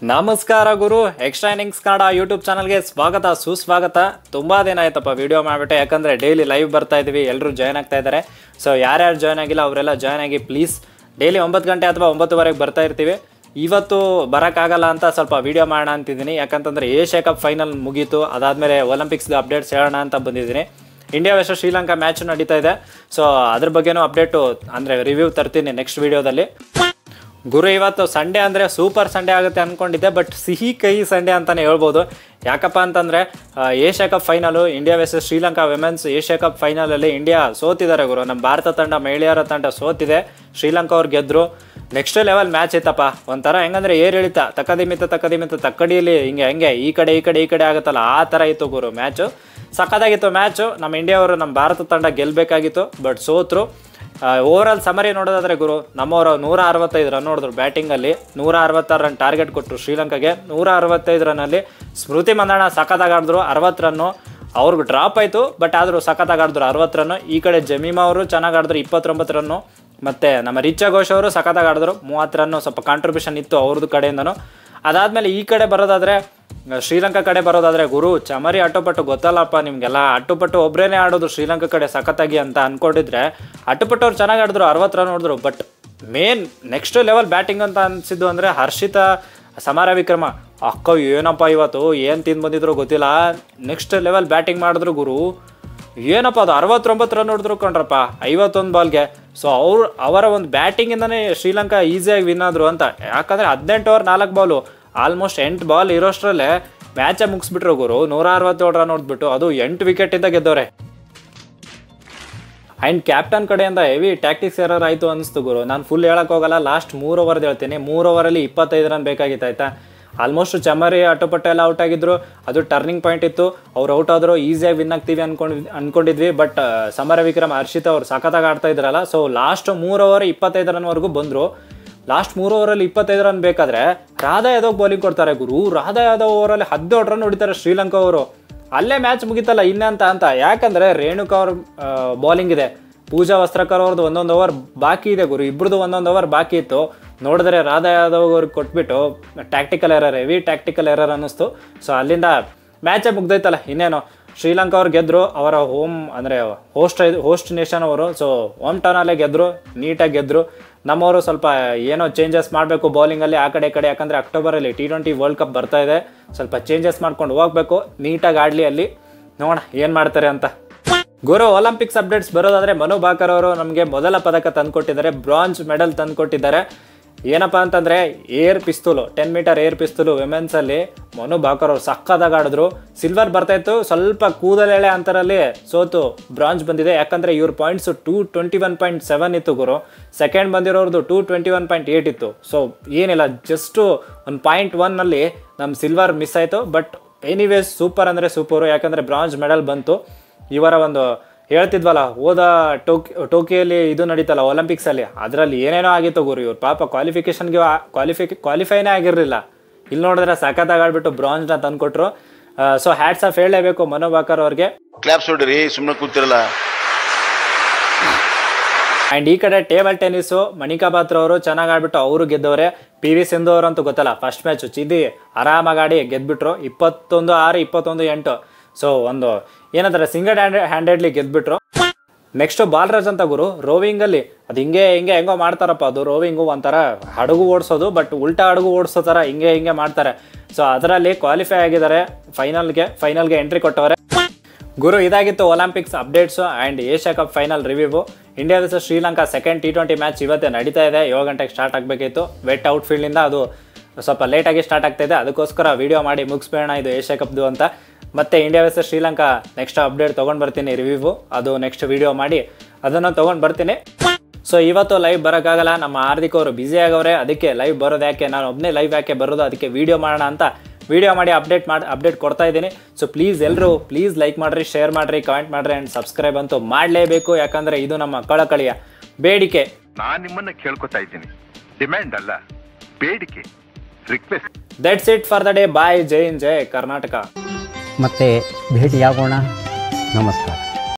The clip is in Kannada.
ನಮಸ್ಕಾರ ಗುರು ಎಕ್ಸ್ಟ್ರಾ ಇನ್ನಿಂಗ್ಸ್ ಕನ್ನಡ ಯೂಟ್ಯೂಬ್ ಚಾನಲ್ಗೆ ಸ್ವಾಗತ ಸುಸ್ವಾಗತ. ತುಂಬ ದಿನ ಆಯ್ತಪ್ಪ ವಿಡಿಯೋ ಮಾಡಿಬಿಟ್ಟೆ, ಯಾಕಂದರೆ ಡೈಲಿ ಲೈವ್ ಬರ್ತಾ ಇದ್ದೀವಿ, ಎಲ್ಲರೂ ಜಾಯ್ನ್ ಆಗ್ತಾ ಇದ್ದಾರೆ. ಸೊ ಯಾರ್ಯಾರು ಜಾಯ್ನ್ ಆಗಿಲ್ಲ ಅವರೆಲ್ಲ ಜಾಯ್ನ್ ಆಗಿ ಪ್ಲೀಸ್. ಡೈಲಿ 9 ಗಂಟೆ ಅಥವಾ 9:15 ಬರ್ತಾ ಇರ್ತೀವಿ. ಇವತ್ತು ಬರೋಕ್ಕಾಗಲ್ಲ ಅಂತ ಸ್ವಲ್ಪ ವೀಡಿಯೋ ಮಾಡೋಣ ಅಂತಿದ್ದೀನಿ, ಯಾಕಂತಂದರೆ ಏಷ್ಯಾ ಕಪ್ ಫೈನಲ್ ಮುಗೀತು, ಅದಾದಮೇಲೆ ಒಲಿಂಪಿಕ್ಸ್ದು ಅಪ್ಡೇಟ್ಸ್ ಹೇಳೋಣ ಅಂತ ಬಂದಿದ್ದೀನಿ. ಇಂಡಿಯಾ ವರ್ಸಸ್ ಶ್ರೀಲಂಕಾ ಮ್ಯಾಚ್ ನಡೀತಾ ಇದೆ. ಸೊ ಅದ್ರ ಬಗ್ಗೆನೂ ಅಪ್ಡೇಟು ಅಂದರೆ ರಿವ್ಯೂ ತರ್ತೀನಿ ನೆಕ್ಸ್ಟ್ ವೀಡಿಯೋದಲ್ಲಿ. ಗುರು ಇವತ್ತು ಸಂಡೇ ಅಂದರೆ ಸೂಪರ್ ಸಂಡೇ ಆಗುತ್ತೆ ಅಂದ್ಕೊಂಡಿದ್ದೆ, ಬಟ್ ಸಿಹಿ ಕಹಿ ಸಂಡೇ ಅಂತಲೇ ಹೇಳ್ಬೋದು. ಯಾಕಪ್ಪ ಅಂತಂದರೆ Asia cup final India versus Sri Lanka women's Asia cup ಫೈನಲಲ್ಲಿ India ಸೋತಿದ್ದಾರೆ ಗುರು. ನಮ್ಮ ಭಾರತ ತಂಡ ಮಹಿಳೆಯರ ತಂಡ ಸೋತಿದೆ, ಶ್ರೀಲಂಕಾ ಅವ್ರು ಗೆದ್ದರು. ನೆಕ್ಸ್ಟ್ ಲೆವೆಲ್ ಮ್ಯಾಚ್ ಇತ್ತಪ್ಪ. ಒಂಥರ ಹೆಂಗಂದರೆ ಏರಿಳಿತ ತಕ್ಕಡಿಯಲ್ಲಿ ಹೆಂಗೆ ಈ ಕಡೆ ಆಗುತ್ತಲ್ಲ, ಆ ಥರ ಇತ್ತು ಗುರು ಮ್ಯಾಚು. ಸಖತ್ತಾಗಿತ್ತು ಮ್ಯಾಚು. ನಮ್ಮ ಇಂಡಿಯಾ ಅವರು ನಮ್ಮ ಭಾರತ ತಂಡ ಗೆಲ್ಲಬೇಕಾಗಿತ್ತು, ಬಟ್ ಸೋತರು. ಓವರಾಲ್ ಸಮರಿ ನೋಡೋದಾದರೆ ಗುರು, ನಮ್ಮವರು 165 ರನ್ ಹೊಡೆದ್ರು ಬ್ಯಾಟಿಂಗಲ್ಲಿ. 166 ರನ್ ಟಾರ್ಗೆಟ್ ಕೊಟ್ಟರು ಶ್ರೀಲಂಕಾಗೆ. 165 ರನ್ನಲ್ಲಿ ಸ್ಮೃತಿ ಮಂದಣ್ಣ ಸಖತ್ತಾಗಿ ಆಡಿದ್ರು 60 ರನ್ನು. ಅವ್ರಿಗೆ ಡ್ರಾಪ್ ಆಯಿತು, ಬಟ್ ಆದರೂ ಸಖತ್ತಾಗಿ ಆಡಿದ್ರು 60 ರನ್ನು. ಈ ಕಡೆ ಜಮೀಮಾ ಅವರು ಚೆನ್ನಾಗಿ ಆಡಿದ್ರು 29 ರನ್ನು. ಮತ್ತು ನಮ್ಮ ರಿಚಾ ಘೋಷ್ ಅವರು ಸಖತ್ತಾಗಿ ಆಡಿದ್ರು 30 ರನ್ನು. ಸ್ವಲ್ಪ ಕಾಂಟ್ರಿಬ್ಯೂಷನ್ ಇತ್ತು ಅವ್ರದ್ದು ಕಡೆಯಿಂದನೂ. ಅದಾದಮೇಲೆ ಈ ಕಡೆ ಬರೋದಾದರೆ ಶ್ರೀಲಂಕಾ ಕಡೆ ಬರೋದಾದರೆ ಗುರು, ಚಮರಿ ಅಟ್ಟುಪಟ್ಟು ಗೊತ್ತಲ್ಲಪ್ಪ ನಿಮಗೆಲ್ಲ. ಅಟ್ಟುಪಟ್ಟು ಒಬ್ಬರೇ ಆಡೋದು ಶ್ರೀಲಂಕಾ ಕಡೆ ಸಖತ್ತಾಗಿ ಅಂತ ಅಂದ್ಕೊಂಡಿದ್ರೆ, ಅಟ್ಟುಪಟ್ಟು ಅವ್ರು ಚೆನ್ನಾಗಿ ಆಡಿದ್ರು 60 ರನ್ ಹೊಡೆದ್ರು. But main next level batting ಅಂತ ಅನಿಸಿದ್ದು ಅಂದರೆ ಹರ್ಷಿತಾ ಸಮರ ವಿಕ್ರಮ. ಅಕ್ಕ ಏನಪ್ಪ ಇವತ್ತು ಏನು ತಿಂದು ಬಂದಿದ್ರು ಗೊತ್ತಿಲ್ಲ, ನೆಕ್ಸ್ಟ್ ಲೆವೆಲ್ ಬ್ಯಾಟಿಂಗ್ ಮಾಡಿದ್ರು ಗುರು. ಏನಪ್ಪ ಅದು 69 ರನ್ ಹೊಡೆದ್ರು ಕೊಂಡ್ರಪ್ಪ 51 ಬಾಲ್ಗೆ. ಸೊ ಅವರ ಒಂದು ಬ್ಯಾಟಿಂಗಿಂದನೇ ಶ್ರೀಲಂಕಾ ಈಸಿಯಾಗಿ ವಿನ್ ಆದರು ಅಂತ. ಯಾಕಂದರೆ 18 ಓವರ್ 4 ಬಾಲು, ಆಲ್ಮೋಸ್ಟ್ 8 ಬಾಲ್ ಇರೋಷ್ಟರಲ್ಲೇ ಮ್ಯಾಚೇ ಮುಗಿಸ್ಬಿಟ್ರು ಗುರು. 167 ರನ್ ಹೊಡೆದ್ಬಿಟ್ಟು, ಅದು 8 ವಿಕೆಟಿಂದ ಗೆದ್ದವ್ರೆ. ಆ್ಯಂಡ್ ಕ್ಯಾಪ್ಟನ್ ಕಡೆಯಿಂದ ಹೆವಿ ಟ್ಯಾಕ್ಟಿಕ್ಸ್ ಎರರ್ ಆಯಿತು ಅನಿಸ್ತು ಗುರು. ನಾನು ಫುಲ್ ಹೇಳೋಕ್ಕೋಗಲ್ಲ, ಲಾಸ್ಟ್ 3 ಓವರ್ದು ಹೇಳ್ತೀನಿ. 3 ಓವರಲ್ಲಿ 25 ರನ್ ಬೇಕಾಗಿತ್ತು ಆಯಿತಾ. ಆಲ್ಮೋಸ್ಟ್ ಚಮರಿ ಅಟ್ಟುಪಟ್ಟು ಎಲ್ಲ ಔಟ್ ಆಗಿದ್ರು, ಅದು ಟರ್ನಿಂಗ್ ಪಾಯಿಂಟ್ ಇತ್ತು. ಅವ್ರು ಔಟ್ ಆದರು, ಈಸಿಯಾಗಿ ವಿನ್ ಆಗ್ತೀವಿ ಅಂದ್ಕೊಂಡಿದ್ವಿ. ಬಟ್ ಸಮರ ವಿಕ್ರಮ್ ಹರ್ಷಿತಾ ಅವ್ರು ಸಖತ್ತಾಗಿ ಆಡ್ತಾ ಇದ್ರಲ್ಲ. ಸೊ ಲಾಸ್ಟ್ 3 ಓವರ್ 25 ರನ್ವರೆಗೂ ಬಂದರು. ಲಾಸ್ಟ್ 3 ಓವರಲ್ಲಿ 25 ರನ್ ಬೇಕಾದರೆ ರಾಧಾ ಯಾದವ್ ಬೌಲಿಂಗ್ ಕೊಡ್ತಾರೆ ಗುರು. ರಾಧಾ ಯಾದವ್ ಓವರಲ್ಲಿ 17 ರನ್ ಹೊಡಿತಾರೆ ಶ್ರೀಲಂಕಾ ಅವರು. ಅಲ್ಲೇ ಮ್ಯಾಚ್ ಮುಗಿತಲ್ಲ ಇನ್ನಂತ. ಯಾಕಂದರೆ ರೇಣುಕಾ ಅವ್ರ ಬೌಲಿಂಗ್ ಇದೆ, ಪೂಜಾ ವಸ್ತ್ರಕರ್ ಅವ್ರದ್ದು 1 ಓವರ್ ಬಾಕಿ ಇದೆ ಗುರು. ಇಬ್ಬರದು 1 ಓವರ್ ಬಾಕಿ ಇತ್ತು. ನೋಡಿದ್ರೆ ರಾಧಾ ಯಾದವ್ ಅವ್ರಿಗೆ ಕೊಟ್ಬಿಟ್ಟು ಹೆವಿ ಟ್ಯಾಕ್ಟಿಕಲ್ ಎರರ್ ಅನ್ನಿಸ್ತು. ಸೊ ಅಲ್ಲಿಂದ ಮ್ಯಾಚೇ ಮುಗ್ದೈತಲ್ಲ ಇನ್ನೇನು. ಶ್ರೀಲಂಕಾ ಅವ್ರು ಗೆದ್ದರು, ಅವರ ಹೋಮ್ ಅಂದರೆ ಹೋಸ್ಟ್ ನೇಷನ್ ಅವರು. ಸೊ ಹೋಮ್ ಟೌನಲ್ಲೇ ಗೆದ್ದರು, ನೀಟಾಗಿ ಗೆದ್ದರು. ನಮ್ಮವರು ಸ್ವಲ್ಪ ಏನೋ ಚೇಂಜಸ್ ಮಾಡಬೇಕು ಬೌಲಿಂಗಲ್ಲಿ ಆ ಕಡೆ ಯಾಕಂದರೆ ಅಕ್ಟೋಬರಲ್ಲಿ T20 ವರ್ಲ್ಡ್ ಕಪ್ ಬರ್ತಾ ಇದೆ. ಸ್ವಲ್ಪ ಚೇಂಜಸ್ ಮಾಡ್ಕೊಂಡು ಹೋಗಬೇಕು, ನೀಟಾಗಿ ಆಡಲಿ ಅಲ್ಲಿ. ನೋಡೋಣ ಏನು ಮಾಡ್ತಾರೆ ಅಂತ. ಗುರು ಒಲಿಂಪಿಕ್ಸ್ ಅಪ್ಡೇಟ್ಸ್ ಬರೋದಾದರೆ ಮನು ಭಾಕರ್ ಅವರು ನಮಗೆ ಮೊದಲ ಪದಕ ತಂದುಕೊಟ್ಟಿದ್ದಾರೆ, ಬ್ರಾಂಜ್ ಮೆಡಲ್ ತಂದುಕೊಟ್ಟಿದ್ದಾರೆ. ಏನಪ್ಪ ಅಂತಂದರೆ air pistol 10 metre air pistol ವಿಮೆನ್ಸಲ್ಲಿ ಮನು ಭಾಕರ್ ಅವರು ಸಕ್ಕತ್ತಾಗಿ ಆಡಿದ್ರು. ಸಿಲ್ವರ್ ಬರ್ತಾಯಿತ್ತು, ಸ್ವಲ್ಪ ಕೂದಲೆಳೆ ಅಂತರಲ್ಲಿ ಸೋತು ಬ್ರಾಂಜ್ ಬಂದಿದೆ. ಯಾಕಂದರೆ ಇವ್ರ ಪಾಯಿಂಟ್ಸು 221.7 ಇತ್ತು ಗುರು. ಸೆಕೆಂಡ್ ಬಂದಿರೋರ್ದು 221.8 ಇತ್ತು. ಸೊ ಏನಿಲ್ಲ, ಜಸ್ಟು 1.1ನಲ್ಲಿ ನಮ್ಮ ಸಿಲ್ವರ್ ಮಿಸ್ ಆಯಿತು. ಬಟ್ ಎನಿವೇಸ್ ಸೂಪರ್ ಅಂದರೆ ಸೂಪರು, ಯಾಕಂದರೆ ಬ್ರಾಂಜ್ ಮೆಡಲ್ ಬಂತು. ಇವರ ಒಂದು ಹೇಳ್ತಿದ್ವಲ್ಲ, ಹೋದ ಟೋಕಿಯೋಲಿ ಇದು ನಡೀತಲ್ಲ ಒಲಿಂಪಿಕ್ಸಲ್ಲಿ, ಅದರಲ್ಲಿ ಏನೇನೋ ಆಗಿತ್ತು ಗುರು. ಇವ್ರು ಪಾಪ ಕ್ವಾಲಿಫೈನೇ ಆಗಿರಲಿಲ್ಲ. ಇಲ್ಲಿ ನೋಡಿದ್ರೆ ಸಖತ್ತಾಗಿ ಆಡ್ಬಿಟ್ಟು ಬ್ರಾಂಜ್ನ ತಂದುಕೊಟ್ರು. ಸೊ ಹ್ಯಾಟ್ಸ್ ಆಫ್ ಹೇಳಲೇಬೇಕು ಮನು ಭಾಕರ್ ಅವ್ರಿಗೆ. ಕ್ಲಾಪ್ಸ್ ಹೊಡ್ರಿ, ಸುಮ್ಮನೆ ಕೂತಿರಲ್ಲ. ಆ್ಯಂಡ್ ಈ ಕಡೆ ಟೇಬಲ್ ಟೆನ್ನಿಸು ಮಣಿಕಾ ಬಾತ್ರಾ ಅವರು ಚೆನ್ನಾಗಿ ಆಡ್ಬಿಟ್ಟು ಅವರು ಗೆದ್ದವ್ರೆ. PV ಸಿಂಧು ಅವರಂತೂ ಗೊತ್ತಲ್ಲ, ಫಸ್ಟ್ ಮ್ಯಾಚು ಚಿದ್ದಿ ಆರಾಮಾಗಿ ಆಡಿ ಗೆದ್ಬಿಟ್ರು 21-6 21-8. ಸೊ ಒಂದು ಏನಂತಾರೆ ಸಿಂಗಲ್ ಹ್ಯಾಂಡೆಡ್ಲಿ ಗೆದ್ಬಿಟ್ರು. ನೆಕ್ಸ್ಟು ಬಾಲರಾಜ್ ಅಂತ ಗುರು, ರೋವಿಂಗಲ್ಲಿ ಅದು ಹೆಂಗೋ ಮಾಡ್ತಾರಪ್ಪ. ಅದು ರೋವಿಂಗು ಒಂಥರ ಹಡಗು ಓಡಿಸೋದು, ಬಟ್ ಉಲ್ಟಾ ಹಡಗು ಓಡಿಸೋ ಥರ ಹಿಂಗೆ ಮಾಡ್ತಾರೆ. ಸೊ ಅದರಲ್ಲಿ ಕ್ವಾಲಿಫೈ ಆಗಿದ್ದಾರೆ, ಫೈನಲ್ಗೆ ಎಂಟ್ರಿ ಕೊಟ್ಟವ್ರೆ ಗುರು. ಇದಾಗಿತ್ತು Olympics updates and Asia cup final review. India versus Sri Lanka second T20 match ಇವತ್ತೇ ನಡೀತಾ ಇದೆ. 7 ಗಂಟೆಗೆ ಸ್ಟಾರ್ಟ್ ಆಗಬೇಕಿತ್ತು. ವೆಟ್ ಔಟ್ಫೀಲ್ಡಿಂದ ಅದು ಸ್ವಲ್ಪ ಲೇಟಾಗಿ ಸ್ಟಾರ್ಟ್ ಆಗ್ತಾಯಿದೆ. ಅದಕ್ಕೋಸ್ಕರ ವೀಡಿಯೋ ಮಾಡಿ ಮುಗಿಸ್ಬೇಡ ಇದು ಏಷ್ಯಾ ಕಪ್ದು ಅಂತ. ಮತ್ತು India versus Sri Lanka next update ತೊಗೊಂಡು ಬರ್ತೀನಿ, ರಿವ್ಯೂ ಅದು ನೆಕ್ಸ್ಟ್ ವೀಡಿಯೋ ಮಾಡಿ ಅದನ್ನು ತೊಗೊಂಡು ಬರ್ತೀನಿ. ಸೊ ಇವತ್ತು ಲೈವ್ ಬರೋಕ್ಕಾಗಲ್ಲ, ನಮ್ಮ ಹಾರ್ದಿಕ್ ಅವರು ಬ್ಯುಸಿ ಆಗವ್ರೆ. ಅದಕ್ಕೆ ಲೈವ್ ಬರೋದು ಯಾಕೆ, ನಾನು ಒಬ್ಬನೇ ಲೈವ್ ಯಾಕೆ ಬರೋದು, ಅದಕ್ಕೆ ವೀಡಿಯೋ ಮಾಡೋಣ ಅಂತ ವೀಡಿಯೋ ಮಾಡಿ ಅಪ್ಡೇಟ್ ಕೊಡ್ತಾ ಇದ್ದೀನಿ. ಸೊ ಪ್ಲೀಸ್ ಲೈಕ್ ಮಾಡಿರಿ, ಶೇರ್ ಮಾಡಿರಿ, ಕಮೆಂಟ್ ಮಾಡಿರಿ ಆ್ಯಂಡ್ ಸಬ್ಸ್ಕ್ರೈಬ್ ಅಂತೂ ಮಾಡಲೇಬೇಕು. ಯಾಕಂದರೆ ಇದು ನಮ್ಮ ಕಳಕಳಿಯ ಬೇಡಿಕೆ. ನಾನು ನಿಮ್ಮನ್ನು ಕೇಳ್ಕೊತಾ ಇದ್ದೀನಿ, ಡಿಮ್ಯಾಂಡ್ ಅಲ್ಲ, ಬೇಡಿಕೆ, request. That's it for the day. Bye. ಜೈ ಹಿಂದ್, ಜೈ ಕರ್ನಾಟಕ. ಮತ್ತೆ ಭೇಟಿಯಾಗೋಣ. ನಮಸ್ಕಾರ.